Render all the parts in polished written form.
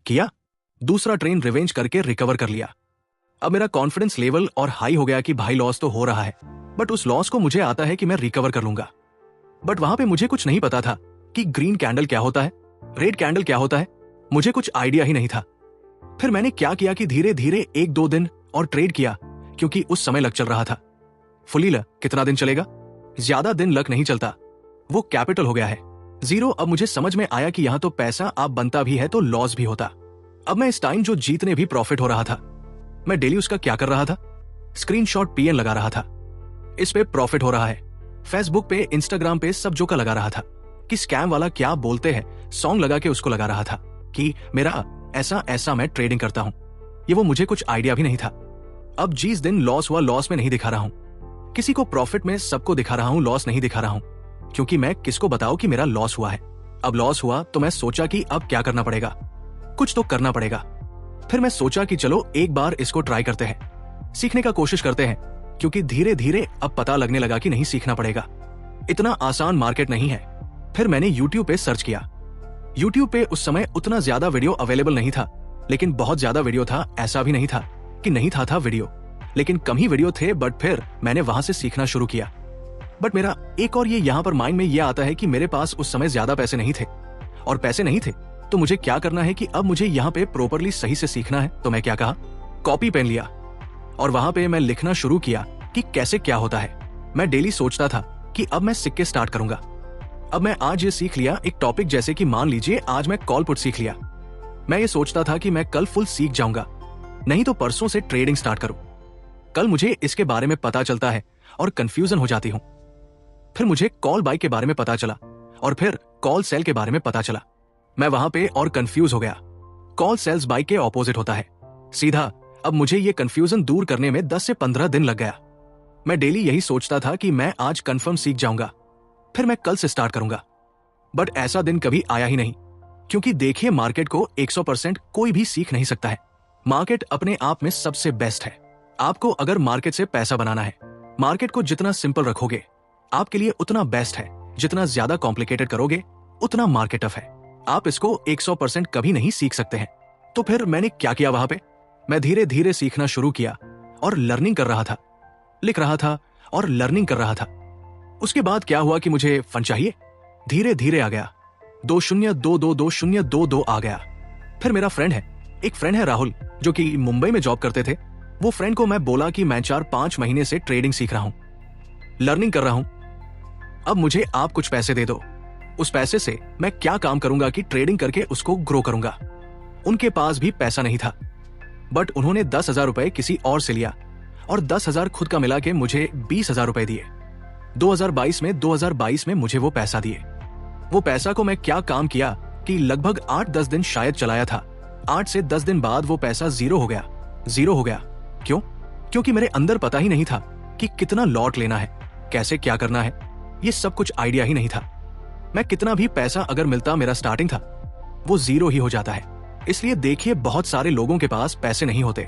किया, दूसरा train revenge करके रिकवर कर लिया। अब मेरा कॉन्फिडेंस लेवल और हाई हो गया कि भाई लॉस तो हो रहा है, बट उस लॉस को मुझे आता है कि मैं रिकवर कर लूंगा। बट वहां पे मुझे कुछ नहीं पता था कि ग्रीन कैंडल क्या होता है, रेड कैंडल क्या होता है, मुझे कुछ आइडिया ही नहीं था। फिर मैंने क्या किया कि धीरे धीरे 1-2 दिन और ट्रेड किया, क्योंकि उस समय लक चल रहा था। फुली लक कितना दिन चलेगा? ज्यादा दिन लक नहीं चलता, वो कैपिटल हो गया है जीरो। अब मुझे समझ में आया कि यहां तो पैसा आप बनता भी है तो लॉस भी होता। अब मैं इस टाइम जो जीतने भी प्रॉफिट हो रहा था, मैं डेली उसका क्या कर रहा था? स्क्रीनशॉट पीएन लगा रहा था। इस पे प्रॉफिट हो रहा है। फेसबुक पे, इंस्टाग्राम पे सब जो का लगा रहा था कि स्कैम वाला क्या बोलते हैं, सॉन्ग लगा के उसको लगा रहा था कि मेरा ऐसा ऐसा मैं ट्रेडिंग करता हूं। ये वो मुझे कुछ आइडिया भी नहीं था। अब जिस दिन लॉस हुआ, लॉस में नहीं दिखा रहा हूं किसी को, प्रॉफिट में सबको दिखा रहा हूं, लॉस नहीं दिखा रहा हूं, क्योंकि मैं किसको बताऊं कि मेरा लॉस हुआ है। अब लॉस हुआ तो मैं सोचा कि अब क्या करना पड़ेगा, कुछ तो करना पड़ेगा। फिर मैं सोचा कि चलो एक बार इसको ट्राई करते हैं, सीखने का कोशिश करते हैं, क्योंकि धीरे धीरे अब पता लगने लगा कि नहीं, सीखना पड़ेगा, इतना आसान मार्केट नहीं है। फिर मैंने YouTube पे सर्च किया। YouTube पे उस समय उतना ज्यादा वीडियो अवेलेबल नहीं था, लेकिन बहुत ज्यादा वीडियो था। ऐसा भी नहीं था कि नहीं था वीडियो, लेकिन कम ही वीडियो थे। बट फिर मैंने वहां से सीखना शुरू किया। बट मेरा एक और ये यहाँ पर माइंड में ये आता है कि मेरे पास उस समय ज्यादा पैसे नहीं थे, और पैसे नहीं थे तो मुझे क्या करना है कि अब मुझे यहाँ पे प्रॉपरली सही से सीखना है। तो मैं क्या कहा, कॉपी पेन लिया और वहां पे मैं लिखना शुरू किया कि कैसे क्या होता है। मैं डेली सोचता था कि अब मैं सिक्के स्टार्ट करूंगा। अब मैं आज ये सीख लिया एक टॉपिक, जैसे कि मान लीजिए आज मैं कॉल पुट सीख लिया। मैं ये सोचता था कि मैं कल फुल सीख जाऊंगा, नहीं तो परसों से ट्रेडिंग स्टार्ट करूं। कल मुझे इसके बारे में पता चलता है और कंफ्यूजन हो जाती हूं। फिर मुझे कॉल बाय के बारे में पता चला और फिर कॉल सेल के बारे में पता चला। मैं वहां पे और कंफ्यूज हो गया। कॉल सेल्स बाय के ऑपोजिट होता है सीधा। अब मुझे ये कंफ्यूजन दूर करने में 10 से 15 दिन लग गया। मैं डेली यही सोचता था कि मैं आज कंफर्म सीख जाऊंगा, फिर मैं कल से स्टार्ट करूंगा। बट ऐसा दिन कभी आया ही नहीं, क्योंकि देखिए मार्केट को 100% कोई भी सीख नहीं सकता है। मार्केट अपने आप में सबसे बेस्ट है। आपको अगर मार्केट से पैसा बनाना है, मार्केट को जितना सिंपल रखोगे आपके लिए उतना बेस्ट है। जितना ज्यादा कॉम्प्लिकेटेड करोगे उतना मार्केट टफ है। आप इसको 100% कभी नहीं सीख सकते हैं। तो फिर मैंने क्या किया वहां पे? मैं धीरे धीरे सीखना शुरू किया और लर्निंग कर रहा था, लिख रहा था और लर्निंग कर रहा था। उसके बाद क्या हुआ कि मुझे फंड चाहिए, धीरे धीरे आ गया। 20222022 आ गया। फिर मेरा फ्रेंड है, एक फ्रेंड है राहुल, जो कि मुंबई में जॉब करते थे। वो फ्रेंड को मैं बोला कि मैं 4-5 महीने से ट्रेडिंग सीख रहा हूं, लर्निंग कर रहा हूं, अब मुझे आप कुछ पैसे दे दो। उस पैसे से मैं क्या काम करूंगा कि ट्रेडिंग करके उसको ग्रो करूंगा। उनके पास भी पैसा नहीं था, बट उन्होंने 10,000 रुपए किसी और से लिया और 10,000 खुद का मिला के मुझे 20,000 रुपए दिए। 2022 में मुझे वो पैसा दिए। वो पैसा को मैं क्या काम किया कि लगभग 8-10 दिन शायद चलाया था। 8 से 10 दिन बाद वो पैसा जीरो हो गया। जीरो हो गया क्यों? क्योंकि मेरे अंदर पता ही नहीं था कि कितना लॉट लेना है, कैसे क्या करना है, ये सब कुछ आइडिया ही नहीं था। मैं कितना भी पैसा अगर मिलता, मेरा स्टार्टिंग था, वो जीरो ही हो जाता है। इसलिए देखिए बहुत सारे लोगों के पास पैसे नहीं होते।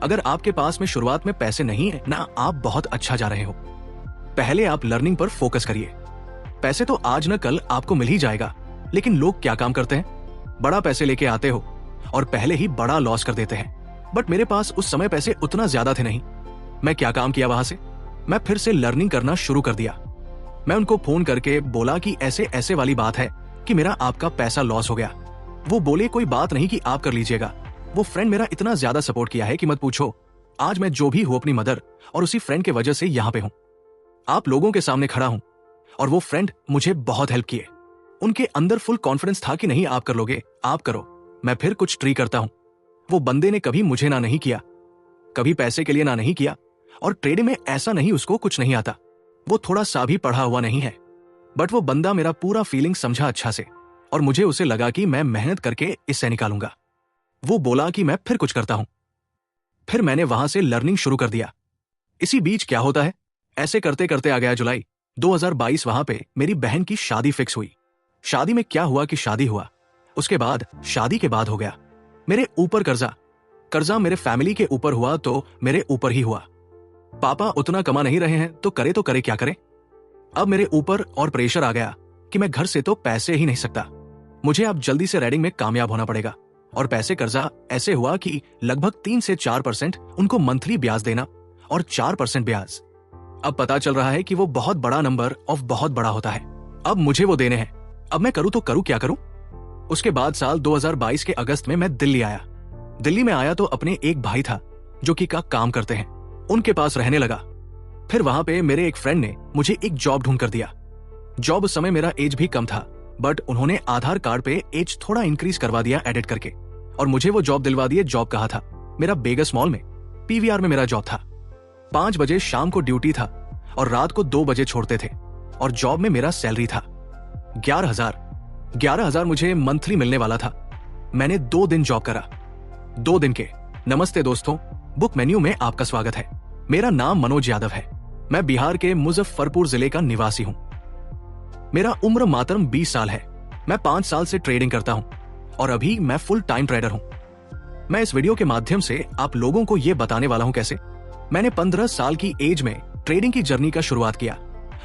अगर आपके पास में शुरुआत में पैसे नहीं है ना, आप बहुत अच्छा जा रहे हो। पहले आप लर्निंग पर फोकस करिए। पैसे तो आज न कल आपको मिल ही जाएगा, लेकिन लोग क्या काम करते हैं, बड़ा पैसे लेके आते हो और पहले ही बड़ा लॉस कर देते हैं। बट मेरे पास उस समय पैसे उतना ज्यादा थे नहीं। मैं क्या काम किया वहां से, मैं फिर से लर्निंग करना शुरू कर दिया। मैं उनको फोन करके बोला कि ऐसे ऐसे वाली बात है कि मेरा आपका पैसा लॉस हो गया। वो बोले कोई बात नहीं कि आप कर लीजिएगा। वो फ्रेंड मेरा इतना ज्यादा सपोर्ट किया है कि मत पूछो। आज मैं जो भी हूं अपनी मदर और उसी फ्रेंड के वजह से यहाँ पे हूं, आप लोगों के सामने खड़ा हूं। और वो फ्रेंड मुझे बहुत हेल्प किए। उनके अंदर फुल कॉन्फिडेंस था कि नहीं आप कर लोगे, आप करो, मैं फिर कुछ ट्री करता हूं। वो बंदे ने कभी मुझे ना नहीं किया, कभी पैसे के लिए ना नहीं किया। और ट्रेडिंग में ऐसा नहीं उसको कुछ नहीं आता, वो थोड़ा सा भी पढ़ा हुआ नहीं है। बट वो बंदा मेरा पूरा फीलिंग समझा अच्छा से, और मुझे उसे लगा कि मैं मेहनत करके इससे निकालूंगा। वो बोला कि मैं फिर कुछ करता हूं। फिर मैंने वहां से लर्निंग शुरू कर दिया। इसी बीच क्या होता है, ऐसे करते करते आ गया जुलाई 2022। वहां पे मेरी बहन की शादी फिक्स हुई। शादी में क्या हुआ कि शादी हुआ, उसके बाद शादी के बाद हो गया मेरे ऊपर कर्जा मेरे फैमिली के ऊपर हुआ तो मेरे ऊपर ही हुआ। पापा उतना कमा नहीं रहे हैं तो करे क्या करें। अब मेरे ऊपर और प्रेशर आ गया कि मैं घर से तो पैसे ही नहीं सकता, मुझे अब जल्दी से रेडिंग में कामयाब होना पड़ेगा। और पैसे कर्जा ऐसे हुआ कि लगभग 3 से 4% उनको मंथली ब्याज देना और 4% ब्याज। अब पता चल रहा है कि वो बहुत बड़ा नंबर ऑफ बहुत बड़ा होता है। अब मुझे वो देने हैं। अब मैं करूं तो करूं क्या करूं? उसके बाद साल 2022 के अगस्त में मैं दिल्ली आया। दिल्ली में आया तो अपने एक भाई था जो कि का काम करते हैं, उनके पास रहने लगा। फिर वहां पे मेरे एक फ्रेंड ने मुझे एक जॉब ढूंढ कर दिया। जॉब उस समय मेरा एज भी कम था, बट उन्होंने आधार कार्ड पे एज थोड़ा इंक्रीज करवा दिया एडिट करके, और मुझे वो जॉब दिलवा दिए। जॉब कहा था मेरा बेगस मॉल में, पीवीआर में मेरा जॉब था। 5 बजे शाम को ड्यूटी था और रात को 2 बजे छोड़ते थे, और जॉब में मेरा सैलरी था 11,000 मुझे मंथली मिलने वाला था। मैंने 2 दिन जॉब करा। 2 दिन के नमस्ते दोस्तों, बुक मेन्यू में आपका स्वागत है। मेरा नाम मनोज यादव है। मैं बिहार के मुजफ्फरपुर जिले का निवासी हूं। मेरा उम्र मातरम 20 साल है। मैं 5 साल से ट्रेडिंग करता हूं और अभी मैं फुल टाइम ट्रेडर हूं। मैं इस वीडियो के माध्यम से आप लोगों को यह बताने वाला हूं कैसे मैंने 15 साल की एज में ट्रेडिंग की जर्नी का शुरुआत किया,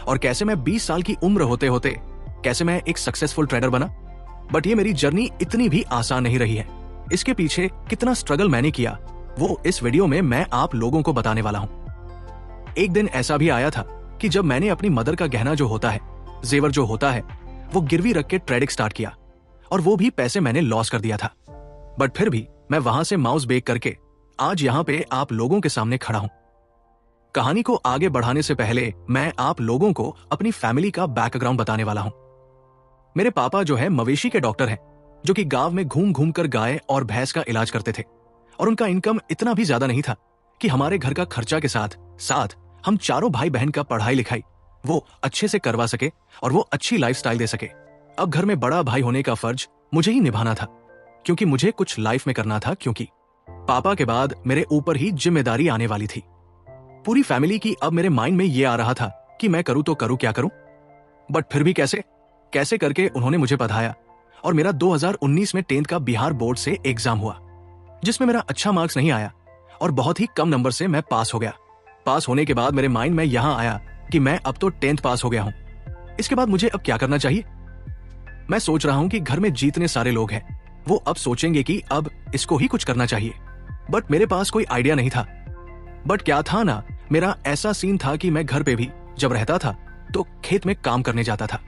और कैसे मैं 20 साल की उम्र होते होते कैसे मैं एक सक्सेसफुल ट्रेडर बना। बट ये मेरी जर्नी इतनी भी आसान नहीं रही है। इसके पीछे कितना स्ट्रगल मैंने किया वो इस वीडियो में मैं आप लोगों को बताने वाला हूं। एक दिन ऐसा भी आया था कि जब मैंने अपनी मदर का गहना जो होता है, जेवर जो होता है, वो गिरवी रख के ट्रेडिंग स्टार्ट किया, और वो भी पैसे मैंने लॉस कर दिया था। बट फिर भी मैं वहां से माउस बेक करके आज यहां पे आप लोगों के सामने खड़ा हूं। कहानी को आगे बढ़ाने से पहले मैं आप लोगों को अपनी फैमिली का बैकग्राउंड बताने वाला हूं। मेरे पापा जो है मवेशी के डॉक्टर हैं, जो कि गांव में घूम घूम कर गाय और भैंस का इलाज करते थे, और उनका इनकम इतना भी ज्यादा नहीं था कि हमारे घर का खर्चा के साथ साथ हम चारों भाई बहन का पढ़ाई लिखाई वो अच्छे से करवा सके और वो अच्छी लाइफस्टाइल दे सके। अब घर में बड़ा भाई होने का फर्ज मुझे ही निभाना था, क्योंकि मुझे कुछ लाइफ में करना था, क्योंकि पापा के बाद मेरे ऊपर ही जिम्मेदारी आने वाली थी पूरी फैमिली की। अब मेरे माइंड में ये आ रहा था कि मैं करूं तो करूं क्या करूं, बट फिर भी कैसे करके उन्होंने मुझे पढ़ाया, और मेरा 2019 में 10th का बिहार बोर्ड से एग्जाम हुआ, जिसमें मेरा अच्छा मार्क्स नहीं आया और बहुत ही कम नंबर से मैं पास हो गया। पास होने के बाद मेरे माइंड में यहां आया कि मैं अब तो 10th पास हो गया हूं, इसके बाद मुझे अब क्या करना चाहिए। मैं सोच रहा हूं कि घर में जितने सारे लोग हैं वो अब सोचेंगे कि अब इसको ही कुछ करना चाहिए, बट मेरे पास कोई आइडिया नहीं था। बट क्या था ना, मेरा ऐसा सीन था कि मैं घर पे भी जब रहता था तो खेत में काम करने जाता था।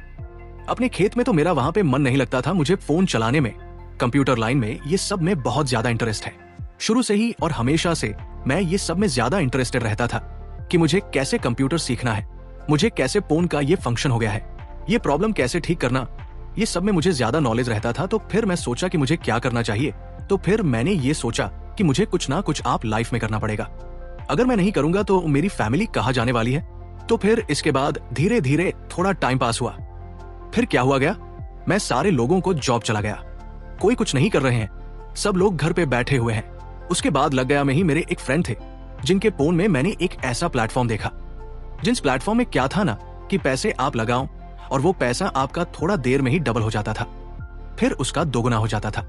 अपने खेत में तो मेरा वहां पे मन नहीं लगता था। मुझे फोन चलाने में, कंप्यूटर लाइन में, ये सब में बहुत ज्यादा इंटरेस्ट है शुरू से ही, और हमेशा से मैं ये सब में ज्यादा इंटरेस्टेड रहता था कि मुझे कैसे कंप्यूटर सीखना है, मुझे कैसे फोन का ये फंक्शन हो गया है, ये प्रॉब्लम कैसे ठीक करना, ये सब में मुझे ज्यादा नॉलेज रहता था। तो फिर मैं सोचा कि मुझे क्या करना चाहिए। तो फिर मैंने ये सोचा कि मुझे कुछ ना कुछ आप लाइफ में करना पड़ेगा। अगर मैं नहीं करूंगा तो मेरी फैमिली कहाँ जाने वाली है। तो फिर इसके बाद धीरे धीरे थोड़ा टाइम पास हुआ। फिर क्या हुआ गया, मैं सारे लोगों को जॉब चला गया। कोई कुछ नहीं कर रहे हैं, सब लोग घर पे बैठे हुए हैं। उसके बाद लग गया में ही मेरे एक फ्रेंड थे, जिनके फोन में मैंने एक ऐसा प्लेटफॉर्म देखा, जिस प्लेटफॉर्म में क्या था ना कि पैसे आप लगाओ और वो पैसा आपका थोड़ा देर में ही डबल हो जाता था, फिर उसका दोगुना हो जाता था।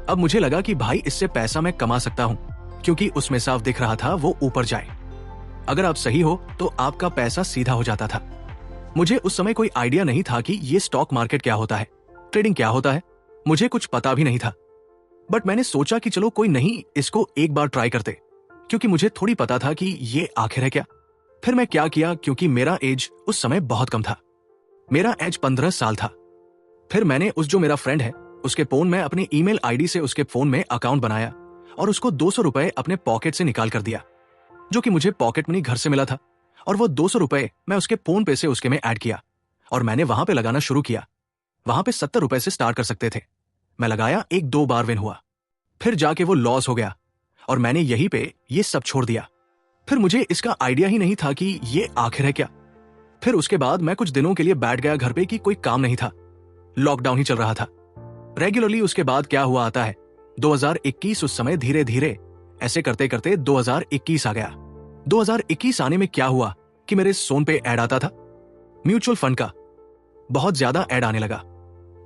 अब मुझे लगा कि भाई इससे पैसा मैं कमा सकता हूं, क्योंकि उसमें साफ दिख रहा था वो ऊपर जाए। अगर आप सही हो तो आपका पैसा सीधा हो जाता था। मुझे उस समय कोई आइडिया नहीं था कि ये स्टॉक मार्केट क्या होता है, ट्रेडिंग क्या होता है, मुझे कुछ पता भी नहीं था। बट मैंने सोचा कि चलो कोई नहीं, इसको एक बार ट्राई करते, क्योंकि मुझे थोड़ी पता था कि ये आखिर है क्या। फिर मैं क्या किया, क्योंकि मेरा एज उस समय बहुत कम था, मेरा एज 15 साल था। फिर मैंने उस जो मेरा फ्रेंड है उसके फोन में अपने ईमेल आईडी से उसके फोन में अकाउंट बनाया और उसको 200 रुपए अपने पॉकेट से निकाल कर दिया, जो कि मुझे पॉकेट मनी घर से मिला था, और वो 200 रुपए मैं उसके फोन पे से उसके में ऐड किया और मैंने वहां पे लगाना शुरू किया। वहां पे 70 रुपए से स्टार्ट कर सकते थे। मैं लगाया, 1-2 बार विन हुआ, फिर जाके वो लॉस हो गया और मैंने यहीं पे ये सब छोड़ दिया। फिर मुझे इसका आइडिया ही नहीं था कि ये आखिर है क्या। फिर उसके बाद मैं कुछ दिनों के लिए बैठ गया घर पे कि कोई काम नहीं था, लॉकडाउन ही चल रहा था रेगुलरली। उसके बाद क्या हुआ आता है 2021, उस समय धीरे धीरे ऐसे करते करते 2021 आ गया। 2021 आने में क्या हुआ कि मेरे फोन पे ऐड आता था, म्यूचुअल फंड का बहुत ज्यादा ऐड आने लगा,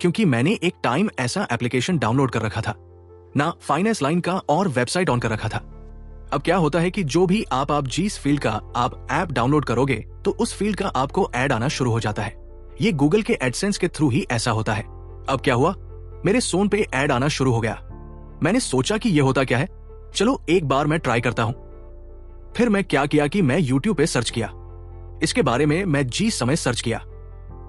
क्योंकि मैंने एक टाइम ऐसा एप्लीकेशन डाउनलोड कर रखा था ना, फाइनेंस लाइन का, और वेबसाइट ऑन कर रखा था। अब क्या होता है कि जो भी आप जिस फील्ड का आप ऐप डाउनलोड करोगे तो उस फील्ड का आपको ऐड आना शुरू हो जाता है। ये गूगल के एडसेंस के थ्रू ही ऐसा होता है। अब क्या हुआ, मेरे फोन पे ऐड आना शुरू हो गया। मैंने सोचा कि ये होता क्या है, चलो एक बार मैं ट्राई करता हूं। फिर मैं क्या किया कि मैं YouTube पे सर्च किया। इसके बारे में मैं जी समय सर्च किया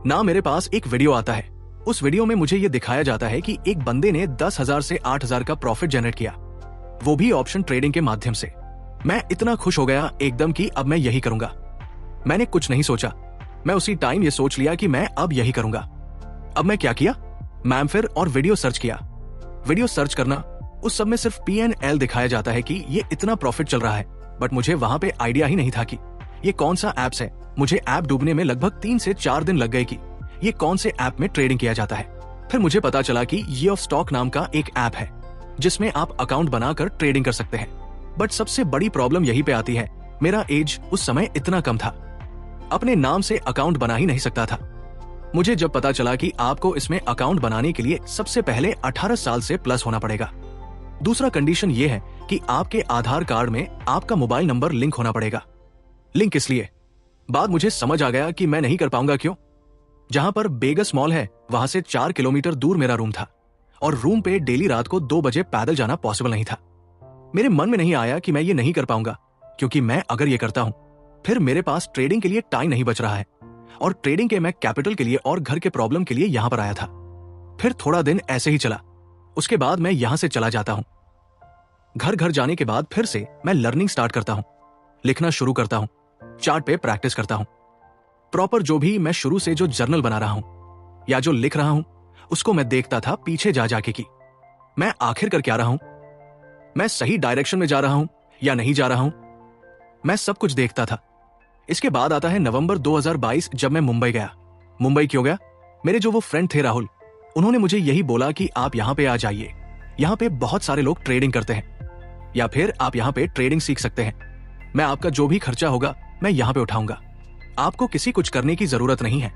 ना, मेरे पास एक वीडियो आता है। उस वीडियो में मुझे ये दिखाया जाता है कि एक बंदे ने 10,000 से 8,000 का प्रॉफिट जनरेट किया, वो भी ऑप्शन ट्रेडिंग के माध्यम से। मैं इतना खुश हो गया एकदम कि अब मैं यही करूंगा। मैंने कुछ नहीं सोचा, मैं उसी टाइम ये सोच लिया कि मैं अब यही करूंगा। अब मैं क्या किया, मैम फिर और वीडियो सर्च किया। वीडियो सर्च करना, उस सब में सिर्फ P&L दिखाया जाता है कि ये इतना प्रॉफिट चल रहा है, बट मुझे वहां पे आइडिया ही नहीं था कि ये कौन सा एप्स है। मुझे ऐप डूबने में लगभग 3 से 4 दिन लग गए कि ये कौन से ऐप में ट्रेडिंग किया जाता है। फिर मुझे पता चला कि ये ऑफ स्टॉक नाम का एक ऐप है जिसमें आप अकाउंट बनाकर ट्रेडिंग कर सकते हैं। बट सबसे बड़ी प्रॉब्लम यहीं पे आती है, मेरा एज उस समय इतना कम था, अपने नाम से अकाउंट बना ही नहीं सकता था। मुझे जब पता चला कि आपको इसमें अकाउंट बनाने के लिए सबसे पहले 18 साल से प्लस होना पड़ेगा। दूसरा कंडीशन ये है कि आपके आधार कार्ड में आपका मोबाइल नंबर लिंक होना पड़ेगा। लिंक इसलिए, बाद मुझे समझ आ गया कि मैं नहीं कर पाऊंगा। क्यों? जहां पर बेगस मॉल है वहां से 4 किलोमीटर दूर मेरा रूम था और रूम पे डेली रात को 2 बजे पैदल जाना पॉसिबल नहीं था। मेरे मन में नहीं आया कि मैं ये नहीं कर पाऊंगा, क्योंकि मैं अगर ये करता हूं फिर मेरे पास ट्रेडिंग के लिए टाइम नहीं बच रहा है, और ट्रेडिंग के मैं कैपिटल के लिए और घर के प्रॉब्लम के लिए यहां पर आया था। फिर थोड़ा दिन ऐसे ही चला, उसके बाद मैं यहां से चला जाता हूं। घर घर जाने के बाद फिर से मैं लर्निंग स्टार्ट करता हूं, लिखना शुरू करता हूं, चार्ट पे प्रैक्टिस करता हूं। प्रॉपर जो भी मैं शुरू से जो जर्नल बना रहा हूं या जो लिख रहा हूं उसको मैं देखता था पीछे जा जाके कि मैं आखिर कर क्या रहा हूं, मैं सही डायरेक्शन में जा रहा हूं या नहीं जा रहा हूं, मैं सब कुछ देखता था। इसके बाद आता है नवंबर 2022, जब मैं मुंबई गया। मुंबई क्यों गया? मेरे जो वो फ्रेंड थे राहुल, उन्होंने मुझे यही बोला कि आप यहां पे आ जाइए, यहां पे बहुत सारे लोग ट्रेडिंग करते हैं, या फिर आप यहां पे ट्रेडिंग सीख सकते हैं। मैं आपका जो भी खर्चा होगा मैं यहां पे उठाऊंगा, आपको किसी कुछ करने की जरूरत नहीं है।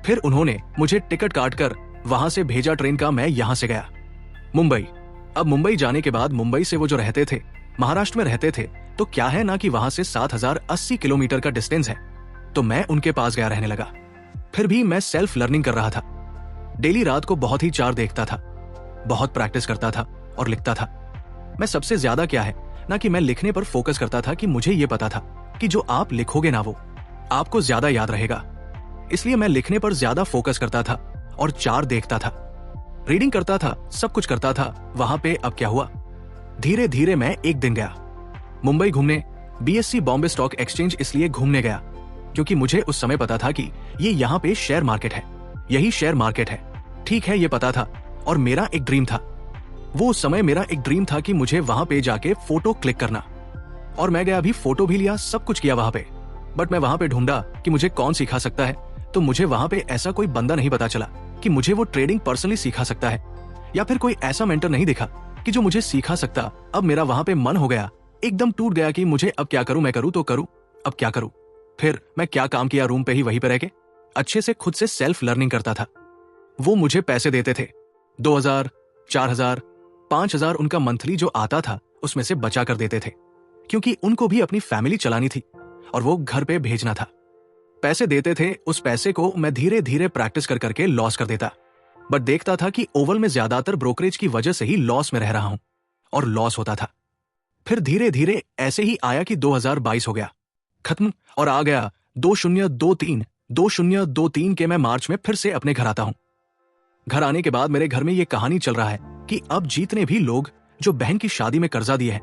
फिर उन्होंने मुझे टिकट काट कर वहां से भेजा ट्रेन का, मैं यहां से गया मुंबई। अब मुंबई जाने के बाद मुंबई से वो जो रहते थे, महाराष्ट्र में रहते थे, तो क्या है ना कि वहां से 7,080 किलोमीटर का डिस्टेंस है, तो मैं उनके पास गया रहने लगा। फिर भी मैं सेल्फ लर्निंग कर रहा था। डेली रात को बहुत ही चार्ट देखता था, बहुत प्रैक्टिस करता था और लिखता था। मैं सबसे ज्यादा क्या है ना कि मैं लिखने पर फोकस करता था कि मुझे यह पता था कि जो आप लिखोगे ना वो आपको ज्यादा याद रहेगा, इसलिए मैं लिखने पर ज्यादा फोकस करता था और चार्ट देखता था, रीडिंग करता था, सब कुछ करता था। वहां पे अब क्या हुआ, धीरे धीरे मैं एक दिन गया मुंबई घूमने, BSE बॉम्बे स्टॉक एक्सचेंज इसलिए घूमने गया क्योंकि मुझे उस समय पता था कि ये यहाँ पे शेयर मार्केट है, यही शेयर मार्केट है। ठीक है, ये पता था, और मेरा एक ड्रीम था। वो उस समय मेरा एक ड्रीम था कि मुझे वहां पे जाके फोटो क्लिक करना, और मैं गया भी, फोटो भी लिया, सब कुछ किया वहां पे। बट मैं वहां पे ढूंढा कि मुझे कौन सिखा सकता है, तो मुझे वहां पे ऐसा कोई बंदा नहीं पता चला कि मुझे वो ट्रेडिंग पर्सनली सिखा सकता है, या फिर कोई ऐसा मेंटर नहीं दिखा कि जो मुझे सिखा सकता। अब मेरा वहां पे मन हो गया, एकदम टूट गया कि मुझे अब क्या करूं, मैं करूं तो करूं, अब क्या करूं। फिर मैं क्या काम किया, रूम पे ही वहीं पे रह के अच्छे से खुद से सेल्फ लर्निंग करता था। वो मुझे पैसे देते थे, 2,000, 4,000, 5,000 उनका मंथली जो आता था उसमें से बचा कर देते थे, क्योंकि उनको भी अपनी फैमिली चलानी थी और वो घर पे भेजना था। पैसे देते थे, उस पैसे को मैं धीरे धीरे प्रैक्टिस कर करके लॉस कर देता, बट देखता था कि ओवल में ज्यादातर ब्रोकरेज की वजह से ही लॉस में रह रहा हूं, और लॉस होता था। फिर धीरे धीरे ऐसे ही आया कि 2022 हो गया खत्म, और आ गया 2023 के मैं मार्च में फिर से अपने घर आता हूं। घर आने के बाद मेरे घर में ये कहानी चल रहा है कि अब जितने भी लोग जो बहन की शादी में कर्जा दिए हैं,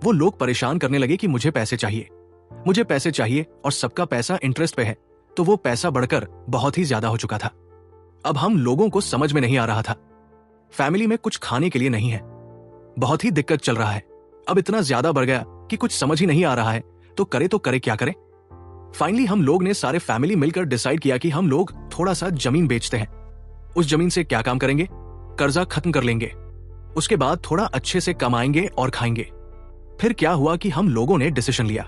वो लोग परेशान करने लगे कि मुझे पैसे चाहिए, मुझे पैसे चाहिए, और सबका पैसा इंटरेस्ट पे है, तो वो पैसा बढ़कर बहुत ही ज्यादा हो चुका था। अब हम लोगों को समझ में नहीं आ रहा था, फैमिली में कुछ खाने के लिए नहीं है, बहुत ही दिक्कत चल रहा है। अब इतना ज्यादा बढ़ गया कि कुछ समझ ही नहीं आ रहा है, तो करे क्या करें। फाइनली हम लोग ने सारे फैमिली मिलकर डिसाइड किया कि हम लोग थोड़ा सा जमीन बेचते हैं। उस जमीन से क्या काम करेंगे, कर्जा खत्म कर लेंगे, उसके बाद थोड़ा अच्छे से कमाएंगे और खाएंगे। फिर क्या हुआ कि हम लोगों ने डिसीजन लिया,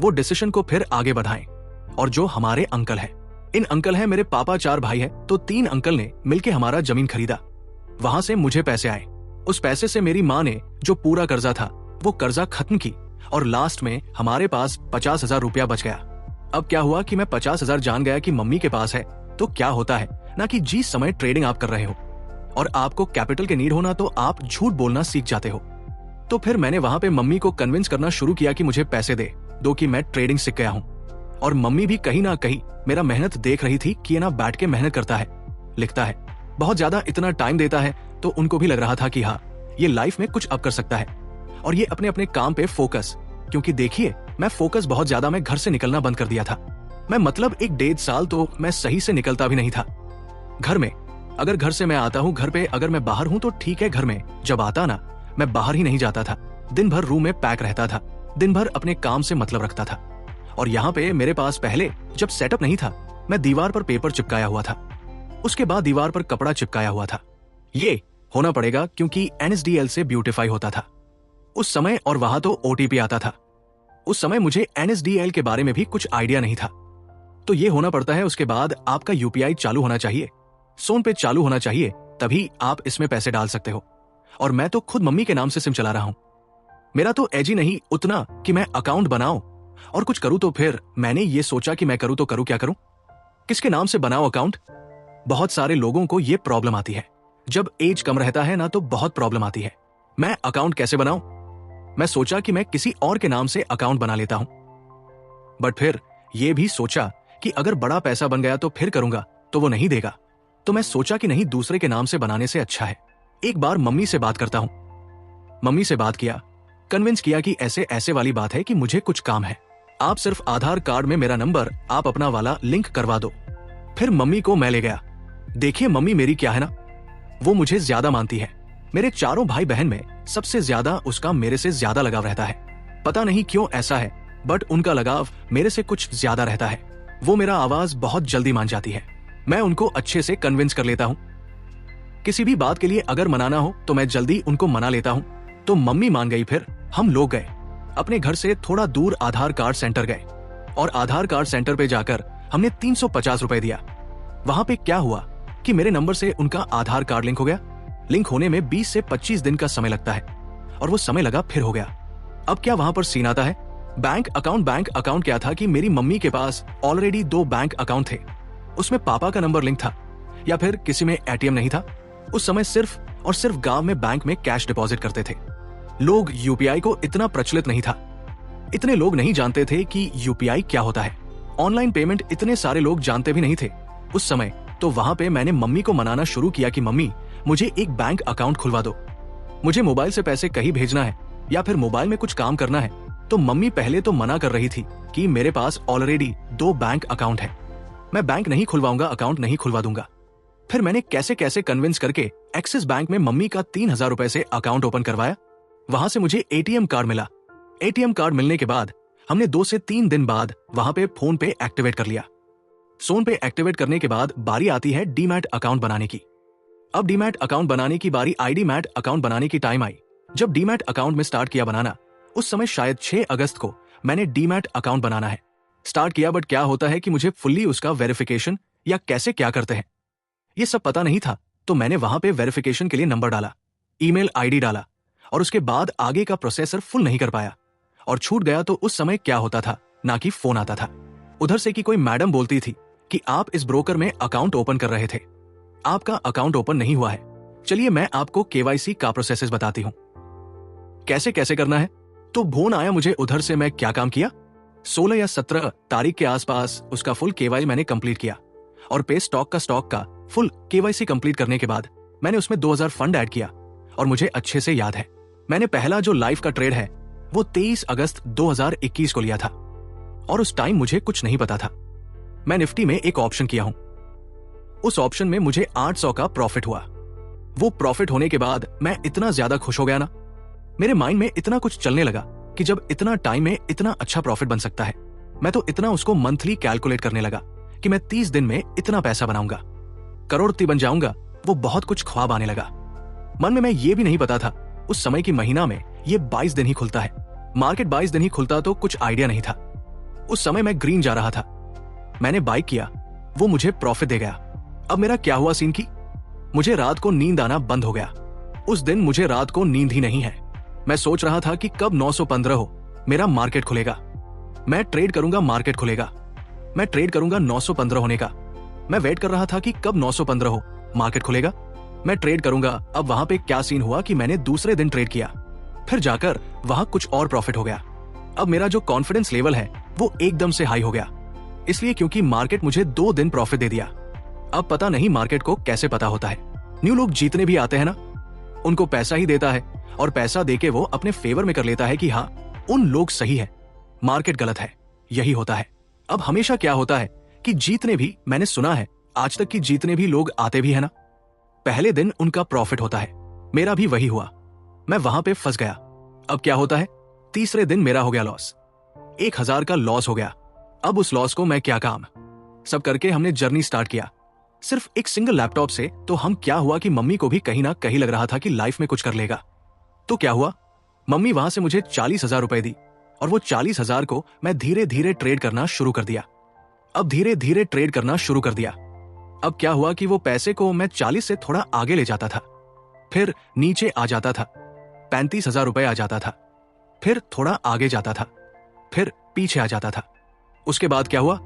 वो डिसीजन को फिर आगे बढ़ाएं, और जो हमारे अंकल हैं, इन अंकल हैं, मेरे पापा 4 भाई हैं, तो 3 अंकल ने मिलके हमारा जमीन खरीदा। वहां से मुझे पैसे आए, उस पैसे से मेरी माँ ने जो पूरा कर्जा था वो कर्जा खत्म की, और लास्ट में हमारे पास 50,000 रुपया बच गया। अब क्या हुआ कि मैं 50,000 जान गया कि मम्मी के पास है, तो क्या होता है ना कि जिस समय ट्रेडिंग आप कर रहे हो और आपको कैपिटल के नीड होना तो आप झूठ बोलना सीख जाते हो। तो फिर मैंने वहां पे मम्मी को कन्विंस करना शुरू किया कि मुझे पैसे दे दो कि मैं ट्रेडिंग सीख गया हूं। और मम्मी भी कहीं ना कहीं मेरा मेहनत देख रही थी कि ये ना बैठ के मेहनत करता है, लिखता है, बहुत ज्यादा इतना टाइम देता है। तो उनको भी लग रहा था कि हाँ, ये लाइफ में कुछ अब कर सकता है और ये अपने अपने काम पे फोकस। क्योंकि देखिए, मैं फोकस बहुत ज्यादा, मैं घर से निकलना बंद कर दिया था। मैं मतलब 1-1.5 साल तो मैं सही से निकलता भी नहीं था। घर में अगर घर से मैं आता हूँ, घर पे अगर मैं बाहर हूँ तो ठीक है, घर में जब आता ना, मैं बाहर ही नहीं जाता था। दिन भर रूम में पैक रहता था, दिन भर अपने काम से मतलब रखता था। और यहाँ पे मेरे पास पहले जब सेटअप नहीं था, मैं दीवार पर पेपर चिपकाया हुआ था, उसके बाद दीवार पर कपड़ा चिपकाया हुआ था। ये होना पड़ेगा क्योंकि NSDL से ब्यूटिफाई होता था उस समय, और वहां तो OTP आता था। उस समय मुझे NSDL के बारे में भी कुछ आइडिया नहीं था। तो ये होना पड़ता है। उसके बाद आपका UPI चालू होना चाहिए, सोन पे चालू होना चाहिए, तभी आप इसमें पैसे डाल सकते हो। और मैं तो खुद मम्मी के नाम से सिम चला रहा हूं। मेरा तो एज ही नहीं उतना कि मैं अकाउंट बनाऊं और कुछ करूं। तो फिर मैंने ये सोचा कि मैं करूं तो करूं, क्या करूं, किसके नाम से बनाऊं अकाउंट। बहुत सारे लोगों को ये प्रॉब्लम आती है, जब एज कम रहता है ना तो बहुत प्रॉब्लम आती है। मैं अकाउंट कैसे बनाऊं? मैं सोचा कि मैं किसी और के नाम से अकाउंट बना लेता हूं। बट फिर ये भी सोचा कि अगर बड़ा पैसा बन गया तो फिर करूंगा तो वो नहीं देगा। तो मैं सोचा कि नहीं, दूसरे के नाम से बनाने से अच्छा है एक बार मम्मी से बात करता हूं। मम्मी से बात किया, कन्विंस किया कि ऐसे ऐसे वाली बात है कि मुझे कुछ काम है, आप सिर्फ आधार कार्ड में मेरा नंबर आप अपना वाला लिंक करवा दो। फिर मम्मी को मैं ले गया। देखिए मम्मी मेरी क्या है ना, वो मुझे ज्यादा मानती है। मेरे चारों भाई बहन में सबसे ज्यादा उसका मेरे से ज्यादा लगाव रहता है। पता नहीं क्यों ऐसा है, बट उनका लगाव मेरे से कुछ ज्यादा रहता है। वो मेरा आवाज बहुत जल्दी मान जाती है। मैं उनको अच्छे से कन्विंस कर लेता हूँ। किसी भी बात के लिए अगर मनाना हो तो मैं जल्दी उनको मना लेता हूँ। तो मम्मी मान गई। फिर हम लोग गए अपने घर से थोड़ा दूर आधार कार्ड सेंटर गए और आधार कार्ड सेंटर पे जाकर हमने 350 रुपए दिया। वहां पे क्या हुआ कि मेरे नंबर से उनका आधार कार्ड लिंक हो गया। लिंक होने में 20 से 25 दिन का समय लगता है और वो समय लगा, फिर हो गया। अब क्या वहां पर सीन आता है, बैंक अकाउंट क्या था कि मेरी मम्मी के पास ऑलरेडी 2 बैंक अकाउंट थे। उसमें पापा का नंबर लिंक था या फिर किसी में ATM नहीं था। उस समय सिर्फ और सिर्फ गांव में बैंक में कैश डिपॉजिट करते थे लोग। UPI को इतना प्रचलित नहीं था, इतने लोग नहीं जानते थे कि UPI क्या होता है। ऑनलाइन पेमेंट इतने सारे लोग जानते भी नहीं थे उस समय। तो वहां पे मैंने मम्मी को मनाना शुरू किया कि मम्मी मुझे एक बैंक अकाउंट खुलवा दो, मुझे मोबाइल से पैसे कहीं भेजना है या फिर मोबाइल में कुछ काम करना है। तो मम्मी पहले तो मना कर रही थी कि मेरे पास ऑलरेडी 2 बैंक अकाउंट है, मैं बैंक नहीं खुलवाऊंगा, अकाउंट नहीं खुलवा दूंगा। फिर मैंने कैसे कैसे कन्विंस करके एक्सिस बैंक में मम्मी का 3000 रुपए से अकाउंट ओपन करवाया। वहां से मुझे ATM कार्ड मिला। ATM कार्ड मिलने के बाद हमने 2 से 3 दिन बाद वहां पे फोन पे एक्टिवेट कर लिया। सोन पे एक्टिवेट करने के बाद बारी आती है डीमैट अकाउंट बनाने की। अब डीमैट अकाउंट बनाने की बारी आई। डीमैट अकाउंट बनाने की टाइम आई जब डीमैट अकाउंट में स्टार्ट किया बनाना। उस समय शायद 6 अगस्त को मैंने डीमैट अकाउंट बनाना है स्टार्ट किया। बट क्या होता है कि मुझे फुल्ली उसका वेरिफिकेशन या कैसे क्या करते हैं ये सब पता नहीं था। तो मैंने वहां पे वेरिफिकेशन के लिए नंबर डाला, ईमेल ID डाला और उसके बाद आगे का प्रोसेसर फुल नहीं कर पाया और छूट गया। तो उस समय क्या होता था ना कि फोन आता था उधर से कि कोई मैडम बोलती थी कि आप इस ब्रोकर में अकाउंट ओपन कर रहे थे, आपका अकाउंट ओपन नहीं हुआ है। चलिए मैं आपको KYC का प्रोसेस बताती हूँ कैसे कैसे करना है। तो फोन आया मुझे उधर से। मैं क्या काम किया, 16 या 17 तारीख के आसपास उसका फुल KYC मैंने कंप्लीट किया और पे स्टॉक का फुल KYC कंप्लीट करने के बाद मैंने उसमें 2000 फंड ऐड किया। और मुझे अच्छे से याद है, मैंने पहला जो लाइफ का ट्रेड है वो 23 अगस्त 2021 को लिया था और उस टाइम मुझे कुछ नहीं पता था। मैं निफ्टी में एक ऑप्शन किया हूं, उस ऑप्शन में मुझे 800 का प्रॉफिट हुआ। वो प्रॉफिट होने के बाद मैं इतना ज्यादा खुश हो गया ना, मेरे माइंड में इतना कुछ चलने लगा कि जब इतना टाइम में इतना अच्छा प्रॉफिट बन सकता है, मैं तो इतना उसको मंथली कैलकुलेट करने लगा कि मैं 30 दिन में इतना पैसा बनाऊंगा, करोड़पति बन जाऊंगा। वो बहुत कुछ ख्वाब आने लगा। मन में मैं ये भी नहीं पता था उस समय की महीना में ये 22 दिन ही खुलता है, मार्केट 22 दिन ही खुलता, तो कुछ आइडिया नहीं था। उस समय मैं ग्रीन जा रहा था, मैंने बाई किया, वो मुझे प्रॉफिट दे गया। अब मेरा क्या हुआ सीन की, मुझे रात को नींद आना बंद हो गया। उस दिन मुझे रात को नींद ही नहीं है। मैं सोच रहा था कि कब 915 हो, मेरा मार्केट खुलेगा, मैं ट्रेड करूंगा, मार्केट खुलेगा, मैं ट्रेड करूंगा 915 होने का। मैं वेट कर रहा था कि कब 915 हो, मार्केट खुलेगा। मैं ट्रेड करूंगा। अब वहां पे क्या सीन हुआ कि मैंने दूसरे दिन ट्रेड किया, फिर जाकर वहां कुछ और प्रॉफिट हो गया। अब मेरा जो कॉन्फिडेंस लेवल है वो एकदम से हाई हो गया, इसलिए क्योंकि मार्केट मुझे 2 दिन प्रॉफिट दे दिया। अब पता नहीं मार्केट को कैसे पता होता है, न्यू लोग जीतने भी आते हैं ना, उनको पैसा ही देता है और पैसा देके वो अपने फेवर में कर लेता है कि हाँ उन लोग सही है, मार्केट गलत है। यही होता है। अब हमेशा क्या होता है कि जीतने भी, मैंने सुना है आज तक कि जीतने भी लोग आते भी है ना, पहले दिन उनका प्रॉफिट होता है। मेरा भी वही हुआ, मैं वहां पे फंस गया। अब क्या होता है, तीसरे दिन मेरा हो गया लॉस, 1000 का लॉस हो गया। अब उस लॉस को मैं क्या काम, सब करके हमने जर्नी स्टार्ट किया सिर्फ एक सिंगल लैपटॉप से। तो हम क्या हुआ कि मम्मी को भी कहीं ना कहीं लग रहा था कि लाइफ में कुछ कर लेगा। तो क्या हुआ, मम्मी वहां से मुझे 40,000 रुपए दी और वो 40,000 को मैं धीरे धीरे ट्रेड करना शुरू कर दिया। अब धीरे धीरे ट्रेड करना शुरू कर दिया। अब क्या हुआ कि वो पैसे को मैं 40 से थोड़ा आगे ले जाता था, फिर नीचे आ जाता था, 35,000 रुपए आ जाता था, फिर थोड़ा आगे जाता था, फिर पीछे आ जाता था। उसके बाद क्या हुआ,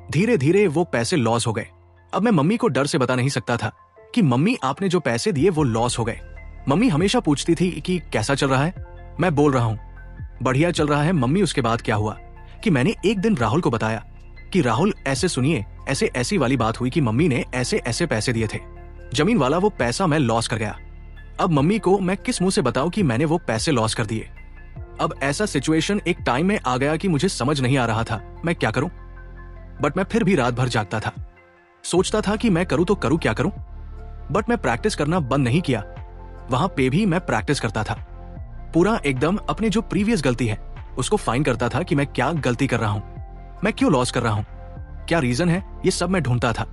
धीरे धीरे वो पैसे लॉस हो गए। अब मैं मम्मी को डर से बता नहीं सकता था कि मम्मी आपने जो पैसे दिए वो लॉस हो गए। मम्मी हमेशा पूछती थी कि कैसा चल रहा है, मैं बोल रहा हूं बढ़िया चल रहा है मम्मी। उसके बाद क्या हुआ कि मैंने एक दिन राहुल को बताया कि राहुल ऐसे सुनिए, ऐसे ऐसी वाली बात हुई कि मम्मी ने ऐसे ऐसे पैसे दिए थे, जमीन वाला वो पैसा मैं लॉस कर गया। अब मम्मी को मैं किस मुंह से बताऊं कि मैंने वो पैसे लॉस कर दिए। अब ऐसा सिचुएशन एक टाइम में आ गया कि मुझे समझ नहीं आ रहा था मैं क्या करूं, बट मैं फिर भी रात भर जागता था, सोचता था कि मैं करूं तो करूं क्या करूं। बट मैं प्रैक्टिस करना बंद नहीं किया, वहां पे भी मैं प्रैक्टिस करता था, पूरा एकदम अपने जो प्रीवियस गलती है उसको फाइंड करता था कि मैं क्या गलती कर रहा हूं, मैं क्यों लॉस कर रहा हूं, क्या रीजन है, ये सब मैं ढूंढता था।